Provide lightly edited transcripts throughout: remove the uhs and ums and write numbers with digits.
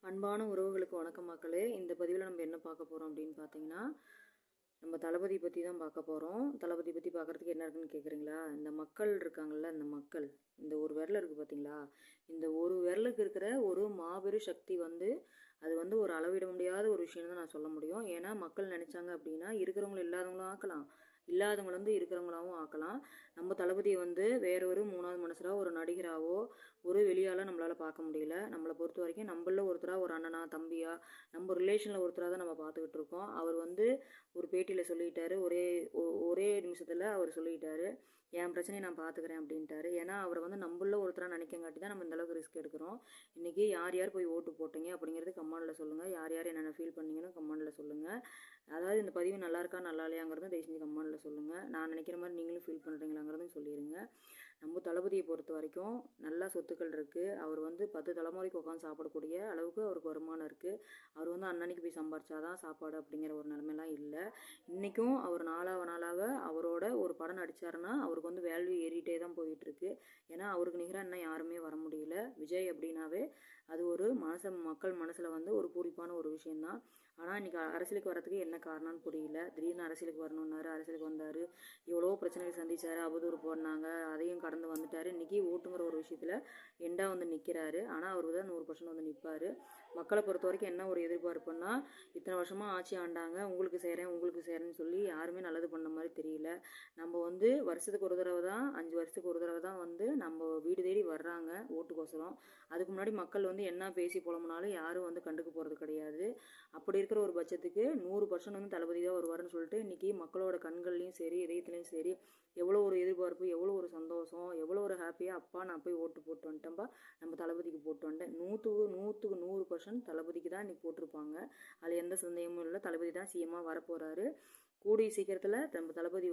அன்பான உறவுகளுக்கு வணக்கம் மக்களே. இந்த பதிவில் நம்ம என்ன பார்க்க போகிறோம் அப்படின்னு பார்த்தீங்கன்னா, நம்ம தளபதி பற்றி தான் பார்க்க போகிறோம். தளபதி பற்றி பார்க்குறதுக்கு என்ன இருக்குன்னு கேட்குறீங்களா? இந்த மக்கள் இருக்காங்கள்ல, இந்த மக்கள், இந்த ஒரு விரல் இருக்குது பார்த்தீங்களா? இந்த ஒரு விரலுக்கு இருக்கிற ஒரு மாபெரும் சக்தி அது ஒரு அளவிட முடியாத ஒரு விஷயம் தான் நான் சொல்ல முடியும். ஏன்னா மக்கள் நினச்சாங்க அப்படின்னா இருக்கிறவங்களும் இல்லாதவங்களும் ஆக்கலாம், இல்லாதவங்க இருக்கிறவங்களாவும் ஆக்கலாம். நம்ம தளபதியை வேற ஒரு மூணாவது மனுஷராக, ஒரு நடிகராகவோ, ஒரு வெளியால் நம்மளால் பார்க்க முடியல. நம்மளை பொறுத்த வரைக்கும் நம்மள ஒருத்தராக, ஒரு அண்ணனா தம்பியா, நம்ம ரிலேஷனில் ஒருத்தராக தான் நம்ம பார்த்துக்கிட்டு இருக்கோம். அவர் ஒரு பேட்டியில் சொல்லிட்டாரு, ஒரே நிமிஷத்தில் அவர் சொல்லிட்டாரு, என் பிரச்சனையை நான் பார்த்துக்கிறேன் அப்படின்ட்டாரு. ஏன்னா அவரை நம்மள ஒருத்தராக நினைக்கங்காட்டி தான் நம்ம இந்தளவுக்கு ரிஸ்க் எடுக்கிறோம். இன்றைக்கி யார் யார் போய் ஓட்டு போட்டீங்க அப்படிங்கிறது கமெண்டில் சொல்லுங்கள். யார் யார் என்னென்ன ஃபீல் பண்ணீங்கன்னு கமெண்டில் சொல்லுங்கள். அதாவது இந்த பதிவு நல்லா இருக்கா நல்லா இல்லையாங்கிறதும் தயவு செஞ்சு கமெண்டில் சொல்லுங்கள். நான் நினைக்கிற மாதிரி நீங்களும் ஃபீல் பண்ணுறீங்களாங்கிறதும் சொல்லிடுங்க. நம்ம தளபதியை பொறுத்த வரைக்கும் நல்லா சொத்துக்கள் இருக்குது. அவர் 10 தலைமுறைக்கு உட்காந்து சாப்பிடக்கூடிய அளவுக்கு அவருக்கு வருமானம் இருக்குது. அவர் அன்னன்னைக்கு போய் சம்பாரிச்சாதான் சாப்பாடு அப்படிங்கிற ஒரு நிலைமைலாம் இல்லை. இன்றைக்கும் அவர் நாளாக அவரோட ஒரு படம் நடித்தாருன்னா அவருக்கு வேல்யூ ஏறிட்டே தான் போயிட்டுருக்கு. ஏன்னா அவருக்கு நிகராக இன்னும் யாருமே வர முடியல. விஜய் அப்படின்னாவே அது ஒரு மக்கள் மனசில் ஒரு பூரிப்பான ஒரு விஷயந்தான். ஆனால் இன்றைக்கி அரசியலுக்கு வரத்துக்கு என்ன காரணம்னு புரியல. திடீர்னு அரசியலுக்கு வரணுன்னாரு, அரசியலுக்கு வந்தார், எவ்வளோ பிரச்சனைகள் சந்திச்சார், அவதூறு போனாங்க, அதையும் கடந்து வந்துட்டார். இன்றைக்கி ஓட்டுங்கிற ஒரு விஷயத்தில் எண்டாக நிற்கிறாரு. ஆனால் அவர் தான் 100% நிற்பார். மக்களை பொறுத்த வரைக்கும் என்ன ஒரு எதிர்பார்ப்புன்னா, இத்தனை வருஷமாக ஆட்சி ஆண்டாங்க, உங்களுக்கு செய்கிறேன்னு சொல்லி யாருமே நல்லது பண்ண மாதிரி தெரியல. நம்ம வருஷத்துக்கு ஒரு தடவை தான், 5 வருஷத்துக்கு ஒரு தடவை தான் நம்ம வீடு தேடி வர்றாங்க ஓட்டுக்கோசரம். அதுக்கு முன்னாடி மக்கள் என்ன பேசி புலம்புனாலும் யாரும் கண்டுக்க போகிறது கிடையாது. அப்படி இருக்கிற ஒரு பட்சத்துக்கு 100% தளபதி தான் வருவார்னு சொல்லிட்டு இன்றைக்கி மக்களோட கண்கள்லையும் சரி, இதயத்துலையும் சரி, எவ்வளோ ஒரு எதிர்பார்ப்பு, எவ்வளோ ஒரு சந்தோஷம், எவ்வளோ ஒரு ஹாப்பியாக, அப்பா நான் போய் ஓட்டு போட்டு வந்துட்டேன்ப்பா, நம்ம தளபதிக்கு போட்டு வந்துட்டேன். 100க்கு 100% தளபதிக்கு தான் இன்றைக்கி போட்டிருப்பாங்க. அதில் எந்த சந்தேகமும் இல்லை. தளபதி தான் சிஎம்மாக வரப்போகிறாரு. கூடிய சீக்கிரத்தில் நம்ம தளபதி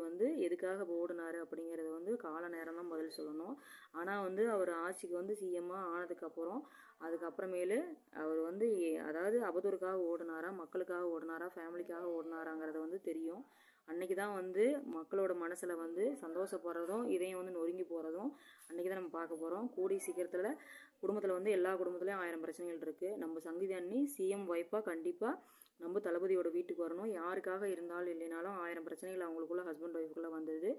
எதுக்காக ஓடினார் அப்படிங்கிறத கால நேரம் தான் பதில் சொல்லணும். ஆனால் அவர் ஆட்சிக்கு சிஎம்மாக ஆனதுக்கப்புறம் அதுக்கப்புறமேலு அவர் அதாவது அவதூறுக்காக ஓடினாரா, மக்களுக்காக ஓடினாரா, ஃபேமிலிக்காக ஓடினாராங்கிறது தெரியும். அன்றைக்கி தான் மக்களோட மனசில் சந்தோஷப்படுறதும், இதயம் நொறுங்கி போகிறதும் அன்றைக்கி தான் நம்ம பார்க்க போகிறோம். கூடிய சீக்கிரத்தில் குடும்பத்தில் எல்லா குடும்பத்துலேயும் 1000 பிரச்சனைகள் இருக்குது. நம்ம சங்கீதா அண்ணி சிஎம் வைஃபாக கண்டிப்பாக நம்ம தளபதியோட வீட்டுக்கு வரணும். யாருக்காக இருந்தாலும் இல்லைனாலும் 1000 பிரச்சனைகள் அவங்களுக்குள்ள, ஹஸ்பண்ட் ஒய்ஃபுக்குள்ளே வந்தது.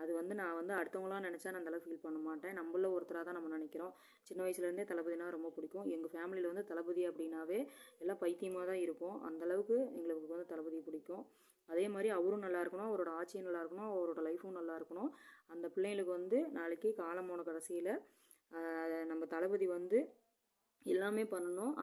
அது நான் அடுத்தவங்களாம் நினச்சா நான் அந்தளவுக்கு ஃபீல் பண்ண மாட்டேன். நம்மள ஒருத்தராக தான் நம்ம நினைக்கிறோம். சின்ன வயசுலேருந்தே தளபதினா ரொம்ப பிடிக்கும். எங்கள் ஃபேமிலியில் தளபதி அப்படின்னாவே எல்லாம் பைத்தியமாக தான் இருப்போம். அந்தளவுக்கு எங்களுக்கு தளபதி பிடிக்கும். அதே மாதிரி அவரும் நல்லா இருக்கணும், அவரோட ஆட்சியும் நல்லா இருக்கணும், அவரோட லைஃப்பும் நல்லா இருக்கணும். அந்த பிள்ளைங்களுக்கு நாளைக்கு காலம் போன கடைசியில் நம்ம தளபதி எல்லாமே பண்ணணும்.